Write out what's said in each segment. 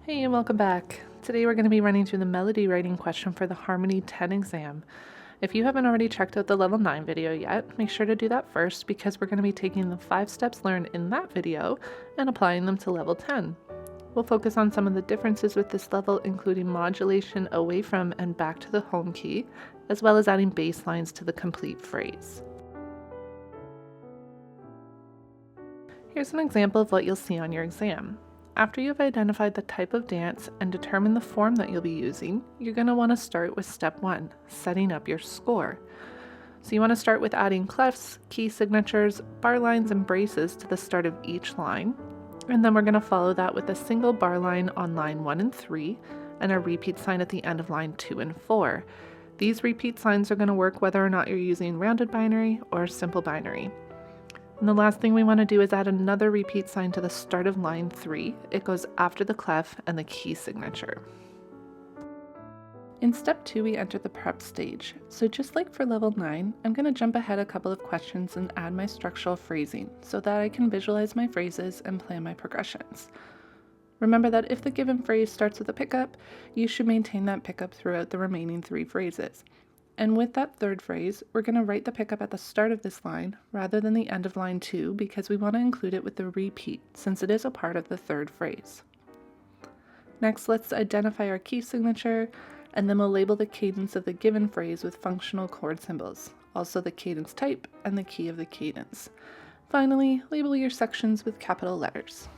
Hey, and welcome back. Today we're going to be running through the melody writing question for the Harmony 10 exam. If you haven't already checked out the Level 9 video yet, make sure to do that first because we're going to be taking the 5 steps learned in that video and applying them to Level 10. We'll focus on some of the differences with this level, including modulation away from and back to the home key, as well as adding bass lines to the complete phrase. Here's an example of what you'll see on your exam. After you've identified the type of dance and determined the form that you'll be using, you're going to want to start with step 1, setting up your score. So you want to start with adding clefs, key signatures, bar lines, and braces to the start of each line. And then we're going to follow that with a single bar line on line 1 and 3, and a repeat sign at the end of line 2 and 4. These repeat signs are going to work whether or not you're using rounded binary or simple binary. And the last thing we want to do is add another repeat sign to the start of line 3. It goes after the clef and the key signature. In step 2, we enter the prep stage. So just like for level 9, I'm going to jump ahead a couple of questions and add my structural phrasing so that I can visualize my phrases and plan my progressions. Remember that if the given phrase starts with a pickup, you should maintain that pickup throughout the remaining 3 phrases. And with that third phrase, we're going to write the pickup at the start of this line rather than the end of line 2 because we want to include it with the repeat since it is a part of the third phrase. Next, let's identify our key signature, and then we'll label the cadence of the given phrase with functional chord symbols, also the cadence type and the key of the cadence. Finally, label your sections with capital letters.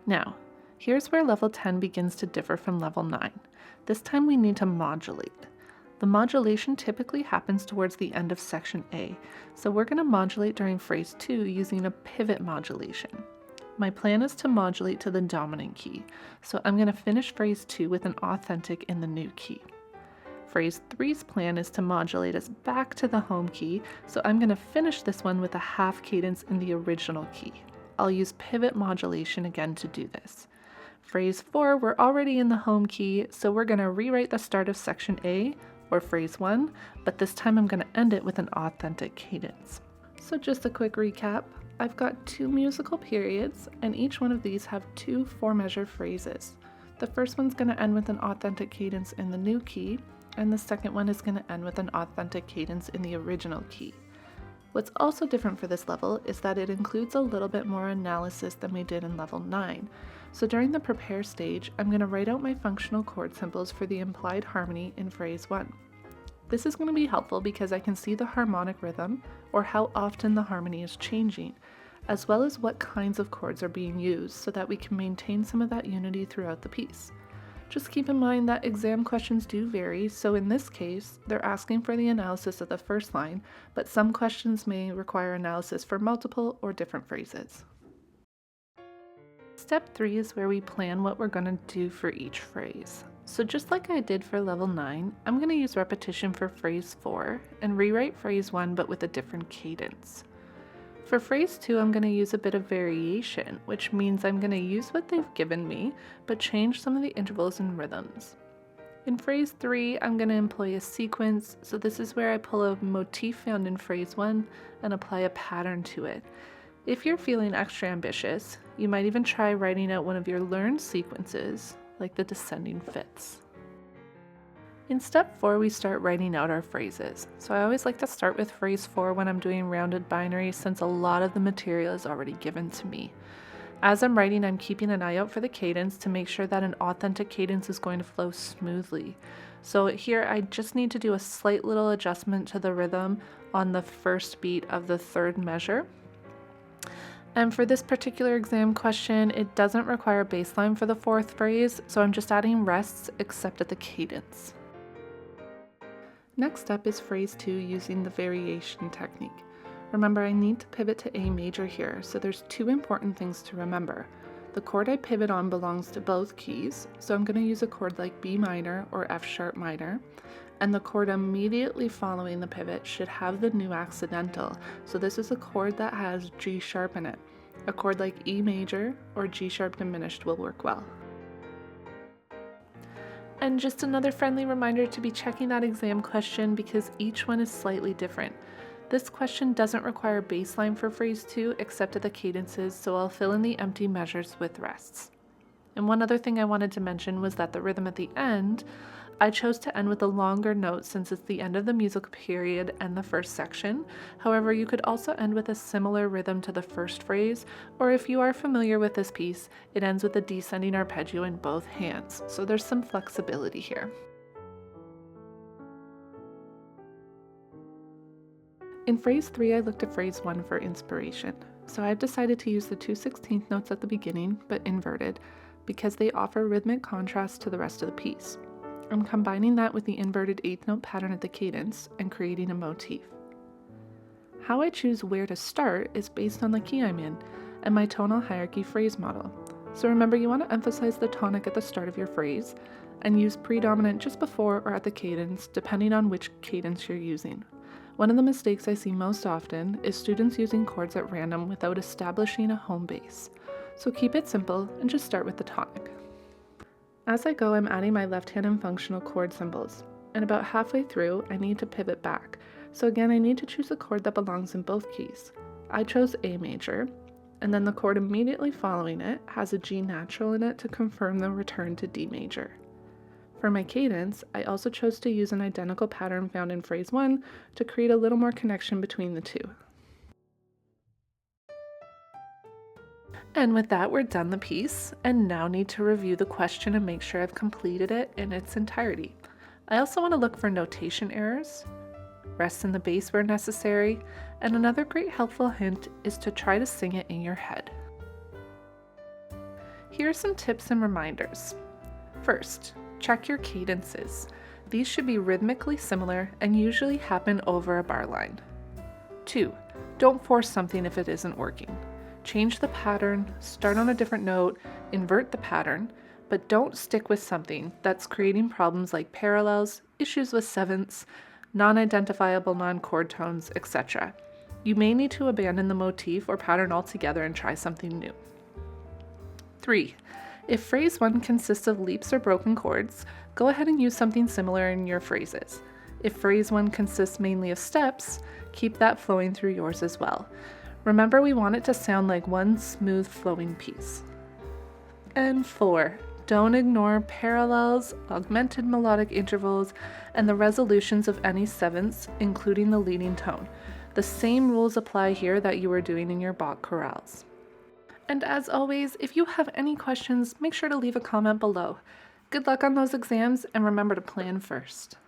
Now, here's where level 10 begins to differ from level 9. This time we need to modulate. The modulation typically happens towards the end of section A, so we're going to modulate during phrase 2 using a pivot modulation. My plan is to modulate to the dominant key, so I'm going to finish phrase 2 with an authentic in the new key. Phrase 3's plan is to modulate us back to the home key, so I'm going to finish this one with a half cadence in the original key. I'll use pivot modulation again to do this. Phrase 4, we're already in the home key, so we're going to rewrite the start of section A, or phrase 1, but this time I'm going to end it with an authentic cadence. So just a quick recap, I've got 2 musical periods, and each one of these have 2 4-measure phrases. The first one's going to end with an authentic cadence in the new key, and the second one is going to end with an authentic cadence in the original key. What's also different for this level is that it includes a little bit more analysis than we did in level 9. So during the prepare stage, I'm going to write out my functional chord symbols for the implied harmony in phrase 1. This is going to be helpful because I can see the harmonic rhythm, or how often the harmony is changing, as well as what kinds of chords are being used so that we can maintain some of that unity throughout the piece. Just keep in mind that exam questions do vary, so in this case, they're asking for the analysis of the first line, but some questions may require analysis for multiple or different phrases. Step 3 is where we plan what we're going to do for each phrase. So just like I did for level 9, I'm going to use repetition for phrase 4 and rewrite phrase 1 but with a different cadence. For phrase 2, I'm going to use a bit of variation, which means I'm going to use what they've given me, but change some of the intervals and rhythms. In phrase 3, I'm going to employ a sequence, so this is where I pull a motif found in phrase 1 and apply a pattern to it. If you're feeling extra ambitious, you might even try writing out one of your learned sequences, like the descending fifths. In step 4, we start writing out our phrases. So I always like to start with phrase 4 when I'm doing rounded binary since a lot of the material is already given to me. As I'm writing, I'm keeping an eye out for the cadence to make sure that an authentic cadence is going to flow smoothly. So here I just need to do a slight little adjustment to the rhythm on the first beat of the third measure. And for this particular exam question, it doesn't require a bass line for the 4th phrase, so I'm just adding rests except at the cadence. Next up is phrase 2 using the variation technique. Remember, I need to pivot to A major here, so there's 2 important things to remember. The chord I pivot on belongs to both keys, so I'm going to use a chord like B minor or F sharp minor, and the chord immediately following the pivot should have the new accidental, so this is a chord that has G sharp in it. A chord like E major or G sharp diminished will work well. And just another friendly reminder to be checking that exam question because each one is slightly different. This question doesn't require baseline for phrase 2 except at the cadences, so I'll fill in the empty measures with rests. And one other thing I wanted to mention was that the rhythm at the end, I chose to end with a longer note since it's the end of the musical period and the first section. However, you could also end with a similar rhythm to the first phrase, or if you are familiar with this piece, it ends with a descending arpeggio in both hands, so there's some flexibility here. In phrase 3, I looked at phrase 1 for inspiration, so I've decided to use the 2/16 notes at the beginning, but inverted, because they offer rhythmic contrast to the rest of the piece. I'm combining that with the inverted 8th note pattern at the cadence and creating a motif. How I choose where to start is based on the key I'm in and my tonal hierarchy phrase model. So remember, you want to emphasize the tonic at the start of your phrase and use predominant just before or at the cadence, depending on which cadence you're using. One of the mistakes I see most often is students using chords at random without establishing a home base. So keep it simple and just start with the tonic. As I go, I'm adding my left hand and functional chord symbols, and about halfway through, I need to pivot back. So again, I need to choose a chord that belongs in both keys. I chose A major, and then the chord immediately following it has a G natural in it to confirm the return to D major. For my cadence, I also chose to use an identical pattern found in phrase 1 to create a little more connection between the two. And with that, we're done the piece, and now need to review the question and make sure I've completed it in its entirety. I also want to look for notation errors, rest in the bass where necessary, and another great helpful hint is to try to sing it in your head. Here are some tips and reminders. First, check your cadences. These should be rhythmically similar and usually happen over a bar line. 2, don't force something if it isn't working. Change the pattern, start on a different note, invert the pattern, but don't stick with something that's creating problems like parallels, issues with sevenths, non-identifiable non-chord tones, etc. You may need to abandon the motif or pattern altogether and try something new. 3. If phrase 1 consists of leaps or broken chords, go ahead and use something similar in your phrases. If phrase 1 consists mainly of steps, keep that flowing through yours as well. Remember, we want it to sound like one smooth flowing piece. And 4, don't ignore parallels, augmented melodic intervals, and the resolutions of any sevenths, including the leading tone. The same rules apply here that you were doing in your Bach chorales. And as always, if you have any questions, make sure to leave a comment below. Good luck on those exams, and remember to plan first.